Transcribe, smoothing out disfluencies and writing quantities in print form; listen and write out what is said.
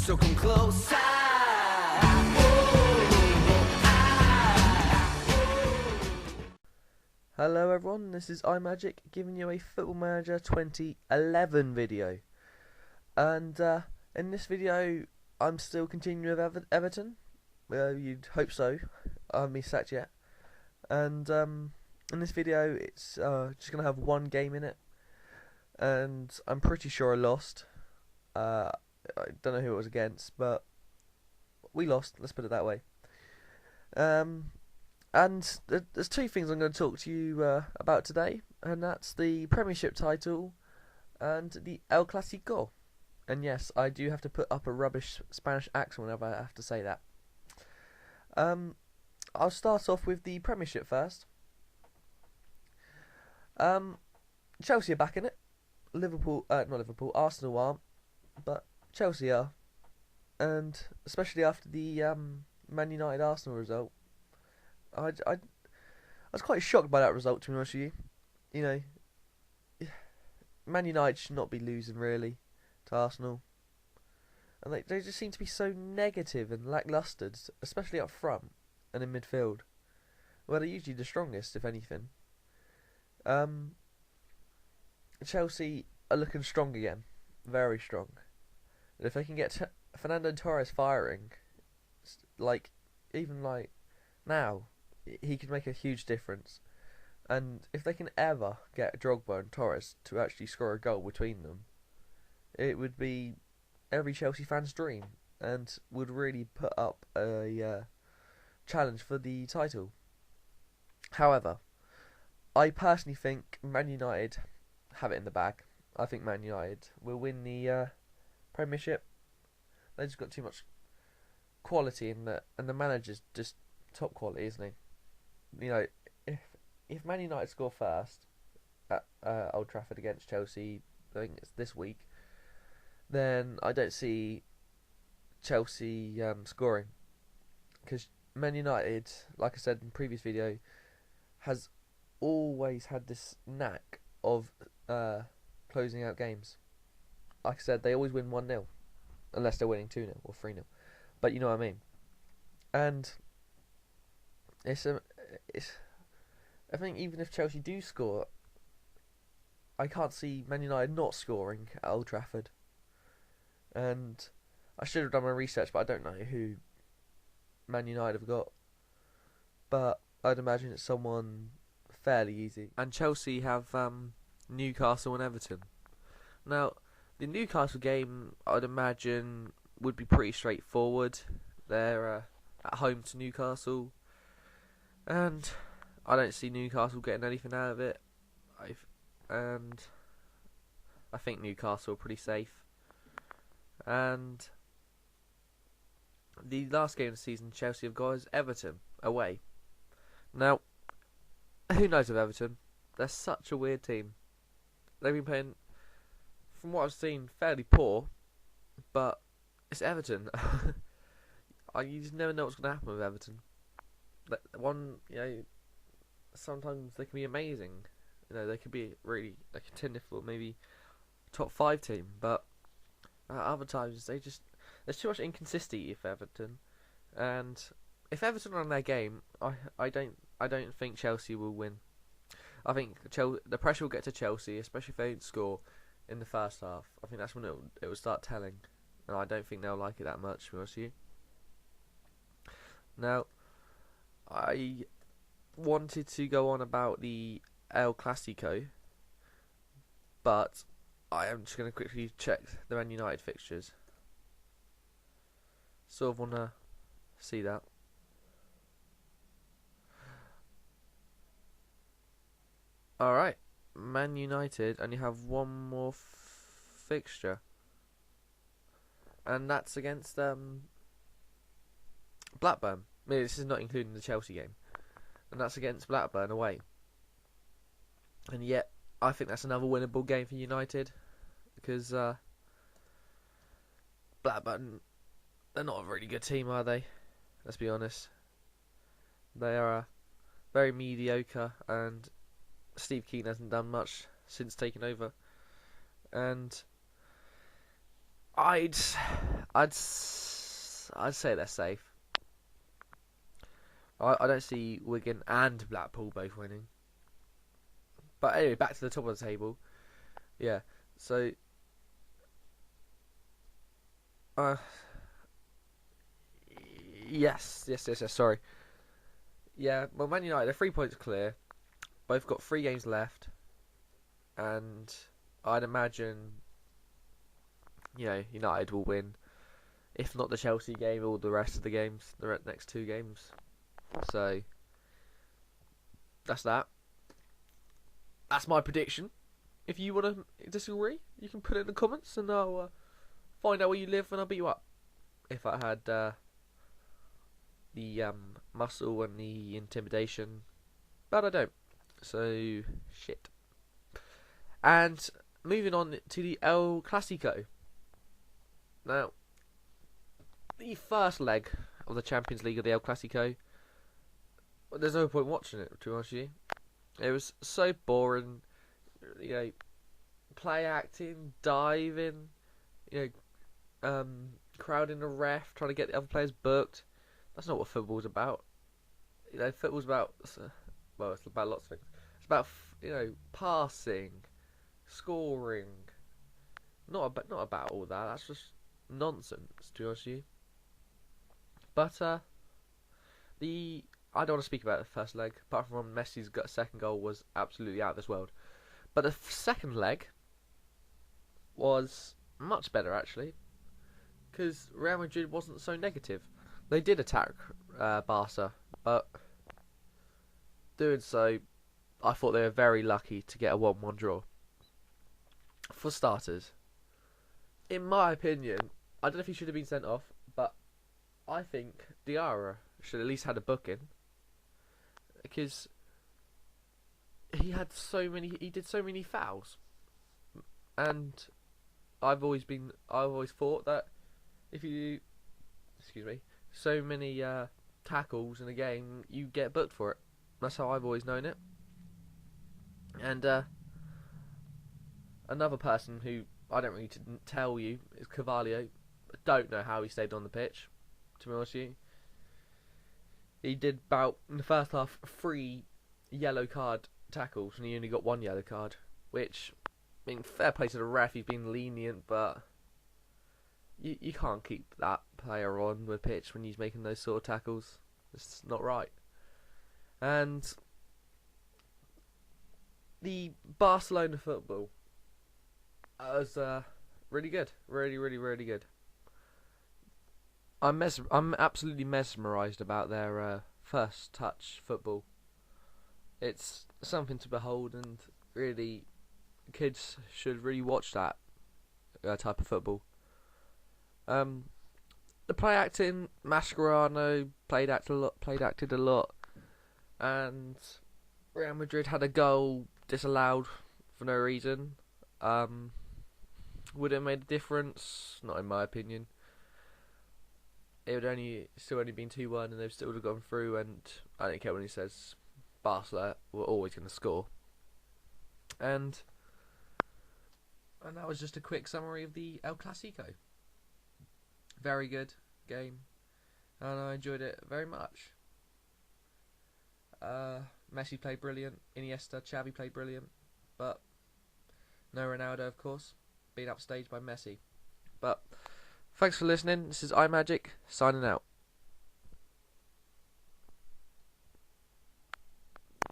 so come closer. Hello everyone, this is iMajiic giving you a Football Manager 2011 video. And in this video, I'm still continuing with Everton. You'd hope so. I haven't been sacked yet. And in this video, it's just going to have one game in it. And I'm pretty sure I lost. I don't know who it was against, but we lost, let's put it that way. And there's two things I'm going to talk to you about today, and that's the Premiership title and the El Classico. And yes, I do have to put up a rubbish Spanish accent whenever I have to say that. I'll start off with the Premiership first. Chelsea are back in it. Arsenal aren't, but Chelsea are. And especially after the Man United Arsenal result. I was quite shocked by that result, to be honest with you. You know, Man United should not be losing, really, to Arsenal. And they just seem to be so negative and lacklustre, especially up front and in midfield, where they're usually the strongest, if anything. Chelsea are looking strong again, very strong. And if they can get Fernando Torres firing, even now, he could make a huge difference. And if they can ever get Drogba and Torres to actually score a goal between them, it would be every Chelsea fan's dream and would really put up a challenge for the title. However, I personally think Man United have it in the bag. I think Man United will win the Premiership. They just got too much quality in that, and the manager's just top quality, isn't he? You know, if Man United score first at Old Trafford against Chelsea, I think it's this week, then I don't see Chelsea scoring, because Man United, like I said in the previous video, has always had this knack of closing out games. Like I said, they always win 1-0, unless they're winning 2-0 or 3-0. But you know what I mean. And I think even if Chelsea do score, I can't see Man United not scoring at Old Trafford. And I should have done my research, but I don't know who Man United have got. But I'd imagine it's someone fairly easy. And Chelsea have Newcastle and Everton. Now, the Newcastle game, I'd imagine, would be pretty straightforward. They're at home to Newcastle, and I don't see Newcastle getting anything out of it. And I think Newcastle are pretty safe. And the last game of the season Chelsea have got is Everton away. Now, who knows of Everton? They're such a weird team. They've been playing, from what I've seen, fairly poor, but it's Everton. You just never know what's going to happen with Everton. Sometimes they can be amazing. They could be really a contender for maybe top 5 team, but other times there's too much inconsistency for Everton. And if Everton are on their game, I don't think Chelsea will win. I think the pressure will get to Chelsea, especially if they don't score in the first half. I think that's when it will start telling, and I don't think they'll like it that much, to be honest with you. Now, I wanted to go on about the El Classico, but I am just going to quickly check the Man United fixtures. Sort of want to see that. Alright, Man United only have one more fixture, and that's against Blackburn. I mean, this is not including the Chelsea game, and that's against Blackburn away. And yet, I think that's another winnable game for United, because Blackburn, they're not a really good team, are they? Let's be honest. They are very mediocre, and Steve Keane hasn't done much since taking over. And I'd say they're safe. I don't see Wigan and Blackpool both winning. But anyway, back to the top of the table. Yeah, so uh, yes. Sorry. Yeah, well, Man United are 3 points clear. Both got 3 games left, and I'd imagine, United will win, if not the Chelsea game, all the rest of the games, the next 2 games. So that's that. That's my prediction. If you want to disagree, you can put it in the comments, and I'll find out where you live, and I'll beat you up. If I had the muscle and the intimidation, but I don't. So shit. And moving on to the El Clasico. Now, the first leg of the Champions League of the El Clasico. There's no point watching it, to be honest with you. It was so boring. Play acting, diving, crowding the ref, trying to get the other players booked. That's not what football's about. Football's about, well, it's about lots of things. It's about, passing, scoring. Not about all that. That's just nonsense, to be honest with you. But I don't want to speak about the first leg, apart from Messi's second goal was absolutely out of this world. But the second leg was much better, actually, because Real Madrid wasn't so negative. They did attack Barca, but doing so, I thought they were very lucky to get a 1-1 draw. For starters, in my opinion, I don't know if he should have been sent off, but I think Diarra should at least had a booking, because he did so many fouls, and I've always thought that if you do, so many tackles in a game, you get booked for it. That's how I've always known it. And another person who I don't really tell you is Carvalho. I don't know how he stayed on the pitch, to be honest with you. He did about, in the first half, 3 yellow card tackles, and he only got 1 yellow card, which, I mean, fair play to the ref, he's been lenient, but you can't keep that player on the pitch when he's making those sort of tackles. It's not right. And the Barcelona football was really good. Really good. I'm absolutely mesmerised about their first touch football. It's something to behold, and really, kids should really watch that type of football. The play acting, Mascherano played acted a lot, and Real Madrid had a goal disallowed for no reason. Would it have made a difference? Not in my opinion. It would still only been 2-1, and they've still gone through. And I don't care when he says Barca were always going to score. And that was just a quick summary of the El Clasico. Very good game, and I enjoyed it very much. Messi played brilliant. Iniesta, Xavi played brilliant, but no Ronaldo, of course, being upstaged by Messi. But thanks for listening. This is iMajiic signing out.